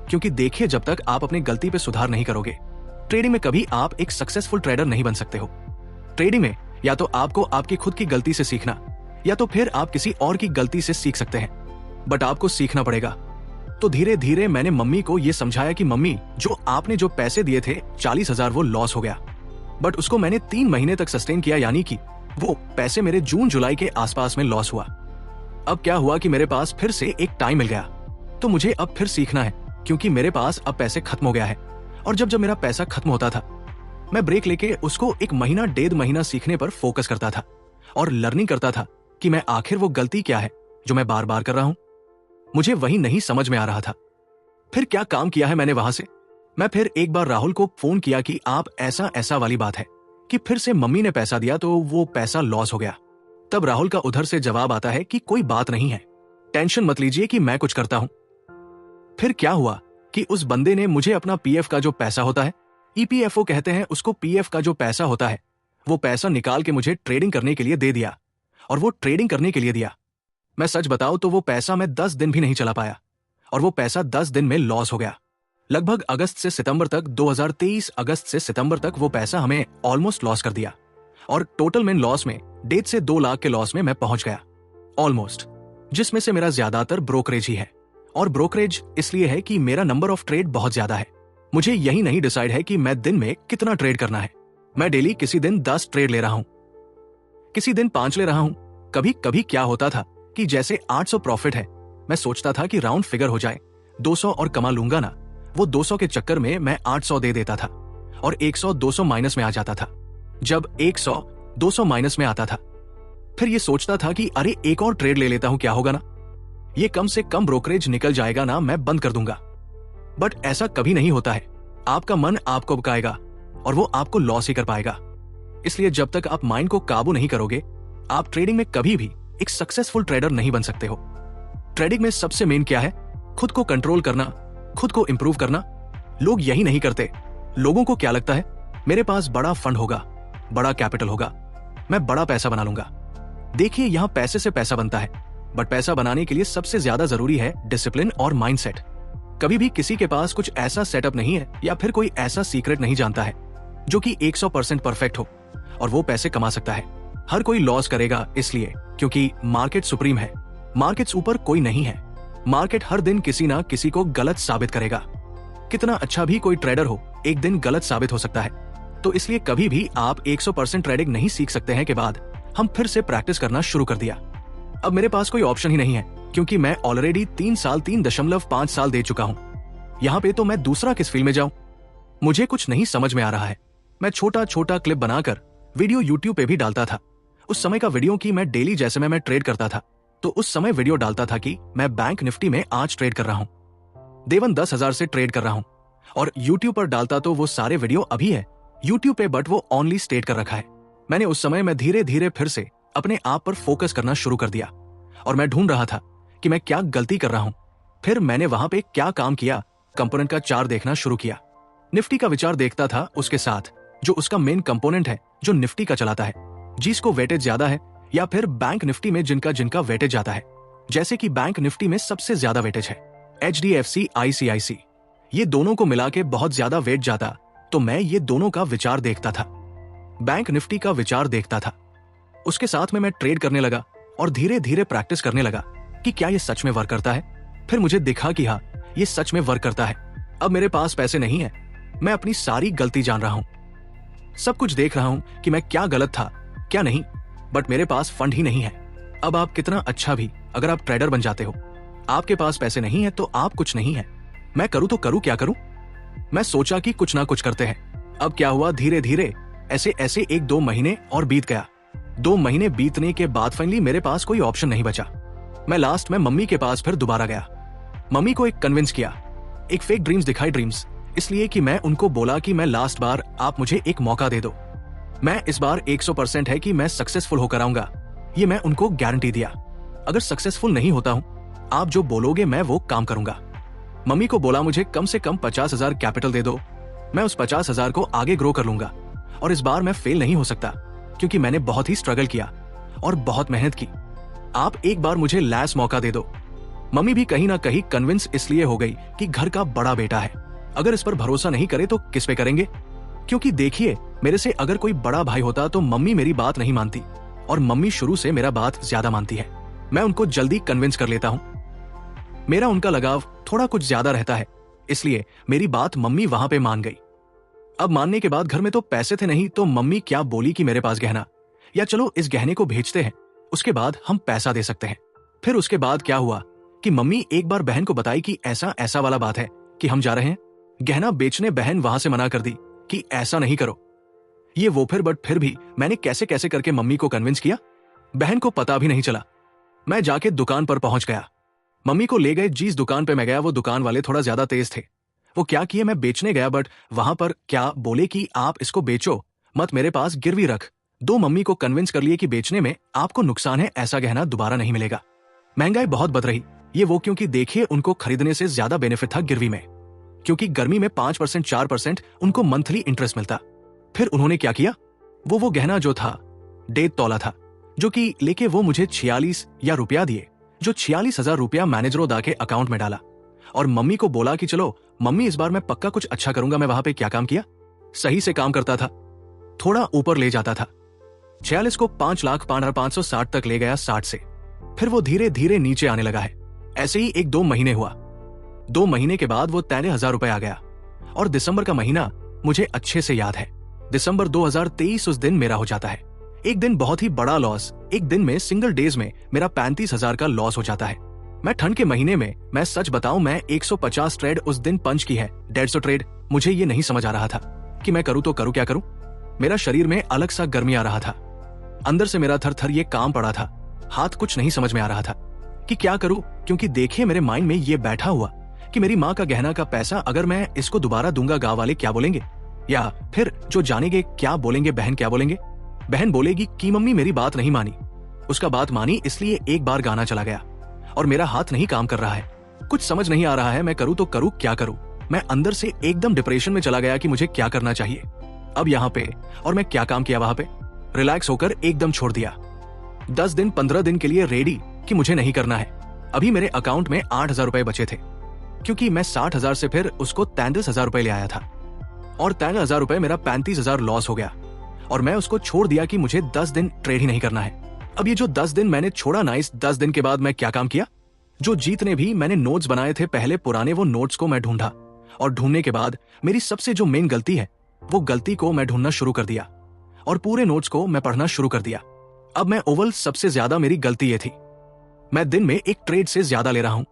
क्योंकि देखिए जब तक आप अपनी गलती पे सुधार नहीं करोगे, ट्रेडिंग में कभी आप एक सक्सेसफुल ट्रेडर नहीं बन सकते हो। ट्रेडिंग में या तो आपको आपकी खुद की गलती से सीखना, या तो फिर आप किसी और की गलती से सीख सकते हैं, बट आपको सीखना पड़ेगा। तो धीरे धीरे मैंने मम्मी को यह समझाया कि मम्मी जो आपने जो पैसे दिए थे 40,000 वो लॉस हो गया, बट उसको मैंने 3 महीने तक सस्टेन किया, यानी कि वो पैसे मेरे जून जुलाई के आसपास में लॉस हुआ। अब क्या हुआ कि मेरे पास फिर से एक टाइम मिल गया, तो मुझे अब फिर सीखना है क्योंकि मेरे पास अब पैसे खत्म हो गया है। और जब जब मेरा पैसा खत्म होता था मैं ब्रेक लेके उसको 1 महीना 1.5 महीना सीखने पर फोकस करता था और लर्निंग करता था कि मैं आखिर वो गलती क्या है जो मैं बार बार कर रहा हूं। मुझे वही नहीं समझ में आ रहा था। फिर क्या काम किया है मैंने वहां से, मैं फिर एक बार राहुल को फोन किया कि आप ऐसा ऐसा वाली बात है कि फिर से मम्मी ने पैसा दिया तो वो पैसा लॉस हो गया। तब राहुल का उधर से जवाब आता है कि कोई बात नहीं है, टेंशन मत लीजिए कि मैं कुछ करता हूं। फिर क्या हुआ कि उस बंदे ने मुझे अपना पीएफ का जो पैसा होता है, ईपीएफओ कहते हैं उसको, पीएफ का जो पैसा होता है वो पैसा निकाल के मुझे ट्रेडिंग करने के लिए दे दिया। और वो ट्रेडिंग करने के लिए दिया, मैं सच बताऊं तो वो पैसा मैं 10 दिन भी नहीं चला पाया और वो पैसा 10 दिन में लॉस हो गया। लगभग अगस्त से सितंबर तक, 2023 अगस्त से सितंबर तक वो पैसा हमें ऑलमोस्ट लॉस कर दिया। और टोटल में लॉस में 1.5 से 2 लाख के लॉस में मैं पहुंच गया ऑलमोस्ट, जिसमें से मेरा ज्यादातर ब्रोकरेज ही है। और ब्रोकरेज इसलिए है कि मेरा नंबर ऑफ ट्रेड बहुत ज्यादा है। मुझे यही नहीं डिसाइड है कि मैं दिन में कितना ट्रेड करना है। मैं डेली किसी दिन 10 ट्रेड ले रहा हूं, किसी दिन 5 ले रहा हूं। कभी कभी क्या होता था कि जैसे 800 प्रॉफिट है, मैं सोचता था कि राउंड फिगर हो जाए, 200 और कमा लूंगा ना। वो 200 के चक्कर में मैं 800 दे देता था और 100 200 माइनस में आ जाता था। जब 100 200 माइनस में आता था फिर ये सोचता था कि अरे एक और ट्रेड ले लेता हूं, क्या होगा ना, ये कम से कम ब्रोकरेज निकल जाएगा ना, मैं बंद कर दूंगा। बट ऐसा कभी नहीं होता है। आपका मन आपको बकाएगा और वो आपको लॉस ही कर पाएगा। इसलिए जब तक आप माइंड को काबू नहीं करोगे, आप ट्रेडिंग में कभी भी एक सक्सेसफुल ट्रेडर नहीं बन सकते हो। ट्रेडिंग में सबसे मेन क्या है, खुद को कंट्रोल करना, खुद को इंप्रूव करना। लोग यही नहीं करते। लोगों को क्या लगता है, मेरे पास बड़ा फंड होगा, बड़ा कैपिटल होगा, मैं बड़ा पैसा बना लूंगा। देखिए यहां पैसे से पैसा बनता है, बट पैसा बनाने के लिए सबसे ज्यादा जरूरी है डिसिप्लिन और माइंडसेट। कभी भी किसी के पास कुछ ऐसा सेटअप नहीं है या फिर कोई ऐसा सीक्रेट नहीं जानता है जो कि 100% परफेक्ट हो और वो पैसे कमा सकता है। हर कोई लॉस करेगा इसलिए क्योंकि मार्केट सुप्रीम है, मार्केट्स ऊपर कोई नहीं है। मार्केट हर दिन किसी ना किसी को गलत साबित करेगा। कितना अच्छा भी कोई ट्रेडर हो, एक दिन गलत साबित हो सकता है। तो इसलिए कभी भी आप 100% ट्रेडिंग नहीं सीख सकते हैं। के बाद हम फिर से प्रैक्टिस करना शुरू कर दिया। अब मेरे पास कोई ऑप्शन ही नहीं है क्योंकि मैं ऑलरेडी 3 साल 3.5 साल दे चुका हूं। यहां पे तो मैं दूसरा किस फील्ड में जाऊं। मुझे कुछ नहीं समझ में आ रहा है। मैं छोटा छोटा क्लिप बनाकर वीडियो यूट्यूब पे भी डालता था। उस समय का वीडियो की मैं डेली जैसे मैं ट्रेड करता था, तो उस समय वीडियो डालता था कि मैं बैंक निफ्टी में आज ट्रेड कर रहा हूं, देवन 10,000 से ट्रेड कर रहा हूं, और यूट्यूब पर डालता तो वो सारे वीडियो अभी है यूट्यूब पे, बट वो ओनली स्टेट कर रखा है। मैंने उस समय में धीरे धीरे फिर से अपने आप पर फोकस करना शुरू कर दिया और मैं ढूंढ रहा था कि मैं क्या गलती कर रहा हूं। फिर मैंने वहां पे क्या काम किया, कंपोनेंट का चार्ट देखना शुरू किया। निफ्टी का विचार देखता था, उसके साथ जो उसका मेन कंपोनेंट है जो निफ्टी का चलाता है, जिसको वेटेज ज्यादा है, या फिर बैंक निफ्टी में जिनका जिनका वेटेज ज्यादा है। जैसे कि बैंक निफ्टी में सबसे ज्यादा वेटेज है HDFC ICIC, ये दोनों को मिला के बहुत ज्यादा वेट जाता, तो मैं ये दोनों का विचार देखता था, बैंक निफ्टी का विचार देखता था। उसके साथ में मैं ट्रेड करने लगा और धीरे धीरे प्रैक्टिस करने लगा कि क्या ये सच में वर्क करता है। फिर मुझे दिखा कि हाँ, ये सच में वर्क करता है। अब मेरे पास पैसे नहीं है, मैं अपनी सारी गलती जान रहा हूं, सब कुछ देख रहा हूं कि मैं क्या गलत था क्या नहीं, बट मेरे पास फंड ही नहीं है। अब आप कितना अच्छा भी अगर आप ट्रेडर बन जाते हो, आपके पास पैसे नहीं है तो आप कुछ नहीं है। मैं करूं तो करूं, क्या करूं? मैं सोचा कि कुछ ना कुछ करते हैं। अब क्या हुआ, धीरे धीरे ऐसे ऐसे 1-2 महीने और बीत गया। 2 महीने बीतने के बाद फाइनली मेरे पास कोई ऑप्शन नहीं बचा। मैं लास्ट में मम्मी के पास फिर दोबारा गया। मम्मी को एक कन्विंस किया, एक फेक ड्रीम्स दिखाई, ड्रीम्स इसलिए कि मैं उनको बोला कि मैं लास्ट बार आप मुझे एक मौका दे दो, मैं इस बार 100% है कि मैं सक्सेसफुल होकर आऊंगा। ये मैं उनको गारंटी दिया, अगर सक्सेसफुल नहीं होता हूं, आप जो बोलोगे मैं वो काम करूंगा। मम्मी को बोला मुझे कम से कम 50,000 कैपिटल दे दो, मैं उस 50,000 को आगे ग्रो कर लूंगा और इस बार मैं फेल नहीं हो सकता क्योंकि मैंने बहुत ही स्ट्रगल किया और बहुत मेहनत की। आप एक बार मुझे लास्ट मौका दे दो। मम्मी भी कहीं ना कहीं कन्विंस इसलिए हो गई कि घर का बड़ा बेटा है, अगर इस पर भरोसा नहीं करे तो किस पे करेंगे। क्योंकि देखिए, मेरे से अगर कोई बड़ा भाई होता तो मम्मी मेरी बात नहीं मानती, और मम्मी शुरू से मेरा बात ज्यादा मानती है। मैं उनको जल्दी कन्विंस कर लेता हूं, मेरा उनका लगाव थोड़ा कुछ ज्यादा रहता है, इसलिए मेरी बात मम्मी वहां पे मान गई। अब मानने के बाद घर में तो पैसे थे नहीं, तो मम्मी क्या बोली कि मेरे पास गहना, या चलो इस गहने को भेजते हैं, उसके बाद हम पैसा दे सकते हैं। फिर उसके बाद क्या हुआ कि मम्मी एक बार बहन को बताई कि ऐसा ऐसा वाला बात है कि हम जा रहे हैं गहना बेचने। बहन वहां से मना कर दी कि ऐसा नहीं करो, ये वो फिर भी मैंने कैसे कैसे करके मम्मी को कन्विंस किया, बहन को पता भी नहीं चला। मैं जाके दुकान पर पहुंच गया, मम्मी को ले गए। जिस दुकान पे मैं गया वो दुकान वाले थोड़ा ज्यादा तेज थे। वो क्या किए, मैं बेचने गया, बट वहां पर क्या बोले कि आप इसको बेचो मत, मेरे पास गिरवी रख दो। मम्मी को कन्विंस कर लिए कि बेचने में आपको नुकसान है, ऐसा गहना दोबारा नहीं मिलेगा। महंगाई बहुत बढ़ रही, ये वो क्योंकि देखिए उनको खरीदने से ज्यादा बेनिफिट था गिरवी में, क्योंकि गर्मी में 5% 4% उनको मंथली इंटरेस्ट मिलता। फिर उन्होंने क्या किया, वो गहना जो था 1.5 तोला था, जो कि लेके वो मुझे 46 या रुपया दिए, जो 46,000 रुपया मैनेजरों दा के अकाउंट में डाला। और मम्मी को बोला कि चलो मम्मी इस बार मैं पक्का कुछ अच्छा करूंगा। मैं वहां पे क्या काम किया, सही से काम करता था, थोड़ा ऊपर ले जाता था। 46 को 5,05,560 तक ले गया 60 से। फिर वो धीरे धीरे नीचे आने लगा है। ऐसे ही 1-2 महीने हुआ। 2 महीने के बाद वो 13,000 रुपए आ गया। और दिसंबर का महीना मुझे अच्छे से याद है, दिसंबर 2023 उस दिन मेरा हो जाता है। एक दिन बहुत ही बड़ा लॉस, एक दिन में सिंगल डेज में मेरा 35,000 का लॉस हो जाता है। मैं ठंड के महीने में, मैं सच बताऊं, मैं 150 ट्रेड उस दिन पंच की है, 150 ट्रेड। मुझे ये नहीं समझ आ रहा था कि मैं करूं तो करूं क्या करूं। मेरा शरीर में अलग सा गर्मी आ रहा था, अंदर से मेरा थर थर ये काम पड़ा था, हाथ कुछ नहीं समझ में आ रहा था कि क्या करूं। क्योंकि देखिए मेरे माइंड में ये बैठा हुआ कि मेरी माँ का गहना का पैसा अगर मैं इसको दोबारा दूंगा, गांव वाले क्या बोलेंगे, या फिर जो जानेंगे क्या बोलेंगे, बहन क्या बोलेंगे। बहन बोलेगी कि मम्मी मेरी बात नहीं मानी, उसका बात मानी इसलिए एक बार गाना चला गया और मेरा हाथ नहीं काम कर रहा है, कुछ समझ नहीं आ रहा है, मैं करूं तो करूं क्या करूं। मैं अंदर से एकदम डिप्रेशन में चला गया कि मुझे क्या करना चाहिए अब यहाँ पे। और मैं क्या काम किया वहां पे, रिलैक्स होकर एकदम छोड़ दिया। 10 दिन 15 दिन के लिए रेडी कि मुझे नहीं करना है। अभी मेरे अकाउंट में 8,000 रुपए बचे थे, क्योंकि मैं 60,000 से फिर उसको 33,000 रुपए ले आया था, और 13,000 रुपए मेरा 35,000 लॉस हो गया। और मैं उसको छोड़ दिया कि मुझे 10 दिन ट्रेड ही नहीं करना है। अब ये जो 10 दिन मैंने छोड़ा ना, इस 10 दिन के बाद मैं क्या काम किया, जो जीतने भी मैंने नोट्स बनाए थे पहले पुराने, वो नोट्स को मैं ढूंढा, और ढूंढने के बाद मेरी सबसे जो मेन गलती है वो गलती को मैं ढूंढना शुरू कर दिया और पूरे नोट्स को मैं पढ़ना शुरू कर दिया। अब मैं ओवल सबसे ज्यादा मेरी गलती ये थी, मैं दिन में एक ट्रेड से ज्यादा ले रहा हूं।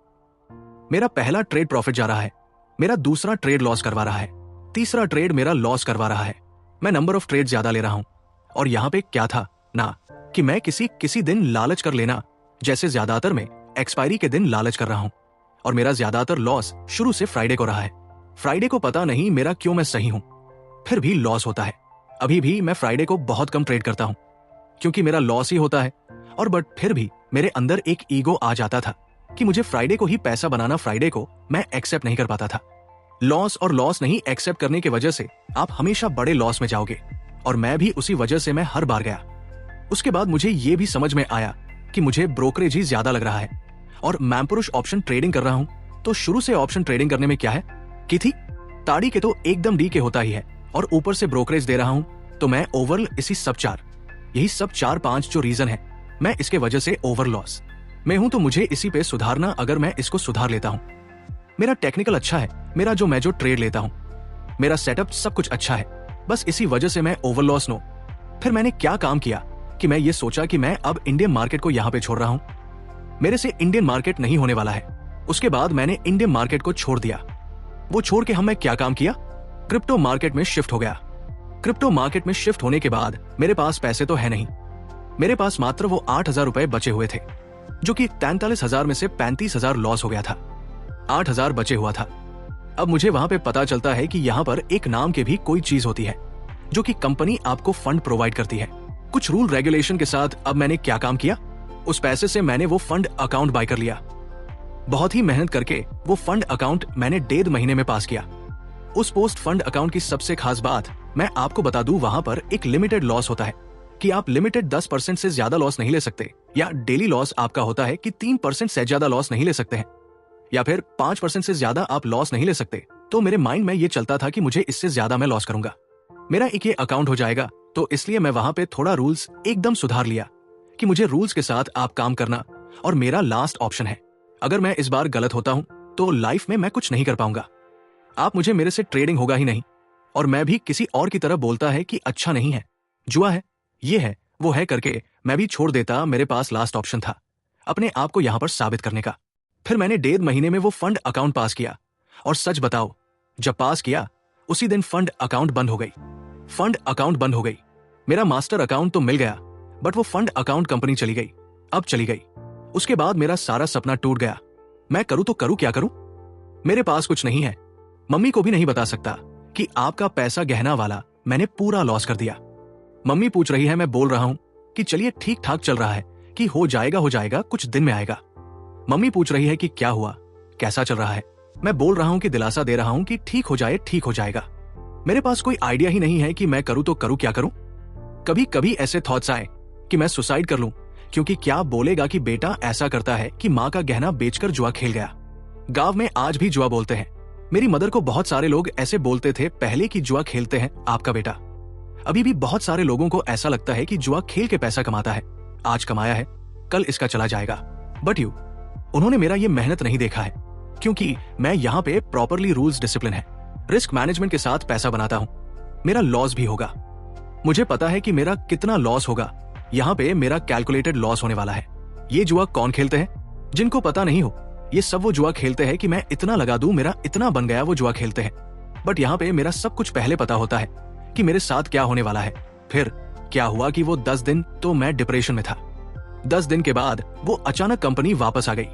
मेरा पहला ट्रेड प्रॉफिट जा रहा है, मेरा दूसरा ट्रेड लॉस करवा रहा है, तीसरा ट्रेड मेरा लॉस करवा रहा है। मैं नंबर ऑफ ट्रेड ज्यादा ले रहा हूं। और यहां पे क्या था ना कि मैं किसी दिन लालच कर लेना, जैसे ज्यादातर में एक्सपायरी के दिन लालच कर रहा हूं। और मेरा ज्यादातर लॉस शुरू से फ्राइडे को रहा है। फ्राइडे को पता नहीं मेरा क्यों मैं सही हूं, फिर भी लॉस होता है। अभी भी मैं फ्राइडे को बहुत कम ट्रेड करता हूं क्योंकि मेरा लॉस ही होता है। और बट फिर भी मेरे अंदर एक ईगो आ जाता था कि मुझे फ्राइडे को ही पैसा बनाना, फ्राइडे को मैं एक्सेप्ट नहीं कर पाता था। लॉस और लॉस नहीं एक्सेप्ट करने की वजह से आप हमेशा बड़े लॉस में जाओगे, और मैं भी उसी वजह से मैं हर बार गया। उसके बाद मुझे यह भी समझ में आया कि मुझे ब्रोकरेज ही ज्यादा लग रहा है और मैमपुरुष ऑप्शन ट्रेडिंग कर रहा हूं। तो शुरू से ऑप्शन ट्रेडिंग करने में क्या है कि थी ताड़ी के तो एकदम डी के होता ही है, और ऊपर से ब्रोकरेज दे रहा हूं। तो मैं ओवरऑल यही सब 4-5 जो रीजन है, मैं इसके वजह से ओवर लॉस में हूं। तो मुझे इसी पे सुधारना, अगर मैं इसको सुधार लेता हूं। मेरा टेक्निकल अच्छा है, मैं जो ट्रेड लेता हूं, मेरा सेटअप सब कुछ अच्छा है, बस इसी वजह से मैं ओवर लॉस नो। फिर मैंने क्या काम किया कि मैं ये सोचा कि मैं अब इंडियन मार्केट को यहां पे छोड़ रहा हूं, मेरे से इंडियन मार्केट नहीं होने वाला है। उसके बाद मैंने इंडियन मार्केट को छोड़ दिया। वो छोड़ के मैं क्या काम किया, क्रिप्टो मार्केट में शिफ्ट हो गया। क्रिप्टो मार्केट में शिफ्ट होने के बाद मेरे पास पैसे तो है नहीं, मेरे पास मात्र वो 8,000 रुपए बचे हुए थे, जो कि 43,000 में से 35,000 लॉस हो गया था। 8,000 बचे हुआ था। अब मुझे वहां पे पता चलता है कि यहाँ पर एक नाम के भी कोई चीज होती है, जो कि कंपनी आपको फंड प्रोवाइड करती है कुछ रूल रेगुलेशन के साथ। अब मैंने क्या काम किया, उस पैसे से मैंने वो फंड अकाउंट बाय कर लिया। बहुत ही मेहनत करके वो फंड अकाउंट मैंने 1.5 महीने में पास किया। उस पोस्ट फंड अकाउंट की सबसे खास बात मैं आपको बता दूं, वहां पर एक लिमिटेड लॉस होता है कि आप लिमिटेड 10% से ज्यादा लॉस नहीं ले सकते, या डेली लॉस आपका होता है कि 3% से ज्यादा लॉस नहीं ले सकते हैं, या फिर 5% से ज्यादा आप लॉस नहीं ले सकते। तो मेरे माइंड में ये चलता था कि मुझे इससे ज्यादा मैं लॉस करूंगा, मेरा एक ये अकाउंट हो जाएगा। तो इसलिए मैं वहां पे थोड़ा रूल्स एकदम सुधार लिया कि मुझे रूल्स के साथ आप काम करना, और मेरा लास्ट ऑप्शन है। अगर मैं इस बार गलत होता हूं तो लाइफ में मैं कुछ नहीं कर पाऊंगा। आप मुझे मेरे से ट्रेडिंग होगा ही नहीं, और मैं भी किसी और की तरह बोलता है कि अच्छा नहीं है, जुआ है, ये है, वो है करके मैं भी छोड़ देता। मेरे पास लास्ट ऑप्शन था अपने आप को यहां पर साबित करने का। फिर मैंने 1.5 महीने में वो फंड अकाउंट पास किया, और सच बताओ जब पास किया उसी दिन फंड अकाउंट बंद हो गई। फंड अकाउंट बंद हो गई। मेरा मास्टर अकाउंट तो मिल गया, बट वो फंड अकाउंट कंपनी चली गई। अब चली गई, उसके बाद मेरा सारा सपना टूट गया। मैं करूं तो करूं, क्या करूं, मेरे पास कुछ नहीं है। मम्मी को भी नहीं बता सकता कि आपका पैसा गहना वाला मैंने पूरा लॉस कर दिया। मम्मी पूछ रही है, मैं बोल रहा हूं कि चलिए ठीक ठाक चल रहा है, कि हो जाएगा, कुछ दिन में आएगा। मम्मी पूछ रही है कि क्या हुआ, कैसा चल रहा है। मैं बोल रहा हूं कि दिलासा दे रहा हूं कि ठीक हो जाएगा। मेरे पास कोई आइडिया ही नहीं है कि मैं करूं तो करूं, क्या करूं। कभी कभी ऐसे थॉट्स आए कि मैं सुसाइड कर लूं, क्योंकि क्या बोलेगा कि बेटा ऐसा करता है कि माँ का गहना बेचकर जुआ खेल गया। गांव में आज भी जुआ बोलते हैं। मेरी मदर को बहुत सारे लोग ऐसे बोलते थे पहले कि जुआ खेलते हैं आपका बेटा। अभी भी बहुत सारे लोगों को ऐसा लगता है कि जुआ खेल के पैसा कमाता है, आज कमाया है कल इसका चला जाएगा। बट उन्होंने मेरा ये मेहनत नहीं देखा है, क्योंकि मैं यहाँ पे प्रॉपरली रूल्स डिसिप्लिन है, रिस्क मैनेजमेंट के साथ पैसा बनाता हूँ। मेरा लॉस भी होगा, मुझे पता है कि मेरा कितना लॉस होगा। यहाँ पे मेरा कैलकुलेटेड लॉस होने वाला है। ये जुआ कौन खेलते हैं, जिनको पता नहीं हो, ये सब वो जुआ खेलते हैं कि मैं इतना लगा दूं मेरा इतना बन गया, वो जुआ खेलते हैं। बट यहाँ पे मेरा सब कुछ पहले पता होता है कि मेरे साथ क्या होने वाला है। फिर क्या हुआ कि वो 10 दिन तो मैं डिप्रेशन में था। 10 दिन के बाद वो अचानक कंपनी वापस आ गई।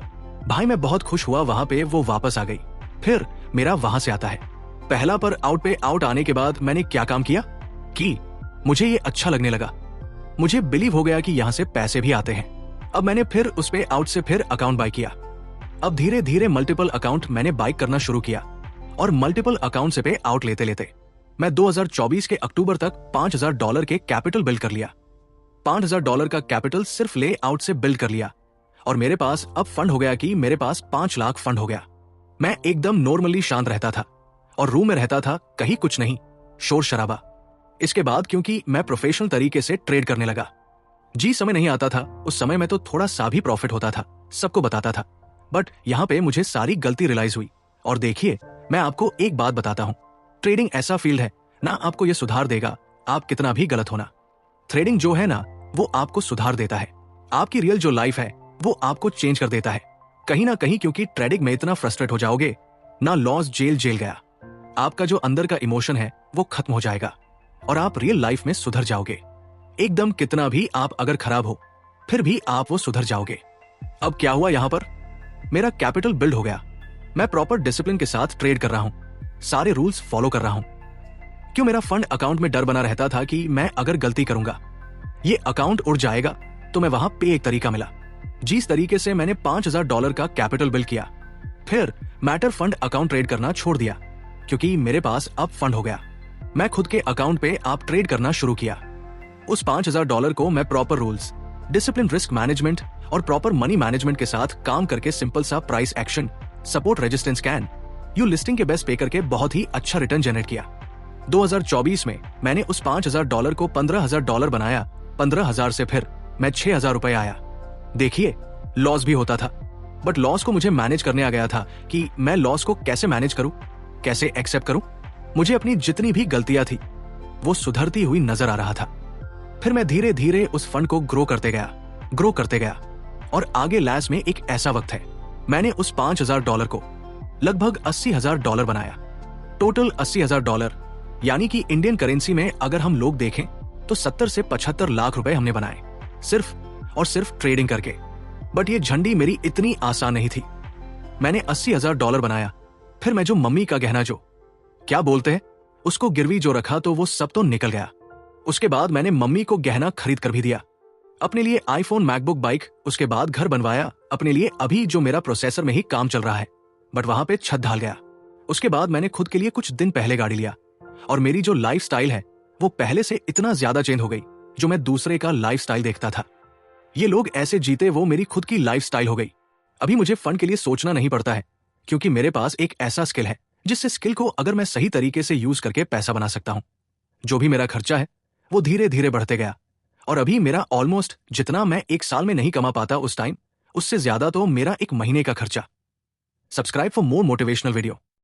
भाई मैं बहुत खुश हुआ, वहां पे वो वापस आ गई। फिर मेरा वहां से आता है। पहला पर आउट पे आउट आने के बाद मैंने क्या काम किया कि मुझे ये अच्छा लगने लगा। मुझे बिलीव हो गया कि यहाँ से पैसे भी आते हैं। अब मैंने फिर उस पे आउट से फिर अकाउंट बाय किया। अब धीरे धीरे मल्टीपल अकाउंट मैंने बाय करना शुरू किया, और मल्टीपल अकाउंट से पे आउट लेते लेते मैं 2024 के अक्टूबर तक $5,000 के कैपिटल बिल्ड कर लिया। $5,000 का कैपिटल सिर्फ ले आउट से बिल्ड कर लिया, और मेरे पास अब फंड हो गया कि मेरे पास 5 लाख फंड हो गया। मैं एकदम नॉर्मली शांत रहता था, और रूम में रहता था, कहीं कुछ नहीं, शोर शराबा। इसके बाद क्योंकि मैं प्रोफेशनल तरीके से ट्रेड करने लगा, जी समय नहीं आता था, उस समय में तो थोड़ा सा भी प्रॉफिट होता था, सबको बताता था। बट यहाँ पे मुझे सारी गलती रियलाइज हुई। और देखिए मैं आपको एक बात बताता हूँ, ट्रेडिंग ऐसा फील्ड है ना, आपको ये सुधार देगा आप कितना भी गलत होना। ट्रेडिंग जो है ना, वो आपको सुधार देता है। आपकी रियल जो लाइफ है वो आपको चेंज कर देता है कहीं ना कहीं, क्योंकि ट्रेडिंग में इतना फ्रस्ट्रेट हो जाओगे ना, लॉस जेल गया। आपका जो अंदर का इमोशन है वो खत्म हो जाएगा और आप रियल लाइफ में सुधर जाओगे। एकदम कितना भी आप अगर खराब हो फिर भी आप वो सुधर जाओगे। अब क्या हुआ यहां पर, मेरा कैपिटल बिल्ड हो गया। मैं प्रॉपर डिसिप्लिन के साथ ट्रेड कर रहा हूं, सारे रूल्स फॉलो कर रहा हूं। क्यों मेरा फंड अकाउंट में डर बना रहता था कि मैं अगर गलती करूंगा ये अकाउंट उड़ जाएगा, तो मैं वहां पे एक तरीका मिला जिस तरीके से मैंने $5000 का कैपिटल बिल्ड किया। फिर मैटर फंड अकाउंट ट्रेड करना छोड़ दिया क्योंकि मेरे पास अब फंड हो गया। मैं खुद के अकाउंट पे आप ट्रेड करना शुरू किया। उस $5000 को मैं proper rules, discipline, risk management और प्रॉपर मनी मैनेजमेंट के साथ काम करके सिंपल सा price action, support, resistance scan, you listing के बेस पे करके बहुत ही अच्छा रिटर्न जनरेट किया। 2024 में मैंने उस $5000 को $15000 बनाया। 15,000 से फिर मैं 6,000 रुपए आया। देखिए, लॉस भी होता था, बट लॉस को मुझे मैनेज करने आ गया था कि मैं लॉस को कैसे मैनेज करूं, कैसे एक्सेप्ट करूं। मुझे अपनी जितनी भी गलतियां थी वो सुधरती हुई नजर आ रहा था। फिर मैं धीरे धीरे उस फंड को ग्रो करते गया और आगे लैस में एक ऐसा वक्त है मैंने उस $5000 को लगभग $80,000 बनाया। टोटल $80,000, यानी कि इंडियन करेंसी में अगर हम लोग देखें तो 70 से 75 लाख रुपए हमने बनाए सिर्फ और सिर्फ ट्रेडिंग करके। बट ये झंडी मेरी इतनी आसान नहीं थी। मैंने $80,000 बनाया, फिर मैं जो मम्मी का गहना, जो क्या बोलते हैं उसको, गिरवी जो रखा तो वो सब तो निकल गया। उसके बाद मैंने मम्मी को गहना खरीद कर भी दिया, अपने लिए आईफोन, मैकबुक, बाइक। उसके बाद घर बनवाया अपने लिए, अभी जो मेरा प्रोसेसर में ही काम चल रहा है, बट वहां पे छत ढाल गया। उसके बाद मैंने खुद के लिए कुछ दिन पहले गाड़ी लिया और मेरी जो लाइफ स्टाइल है वो पहले से इतना ज्यादा चेंज हो गई जो मैं दूसरे का लाइफ स्टाइल देखता था। ये लोग ऐसे जीते, वो मेरी खुद की लाइफ स्टाइल हो गई। अभी मुझे फंड के लिए सोचना नहीं पड़ता है क्योंकि मेरे पास एक ऐसा स्किल है जिससे स्किल को अगर मैं सही तरीके से यूज करके पैसा बना सकता हूं। जो भी मेरा खर्चा है वो धीरे धीरे बढ़ते गया और अभी मेरा ऑलमोस्ट जितना मैं एक साल में नहीं कमा पाता उस टाइम, उससे ज्यादा तो मेरा एक महीने का खर्चा। Subscribe for more motivational video.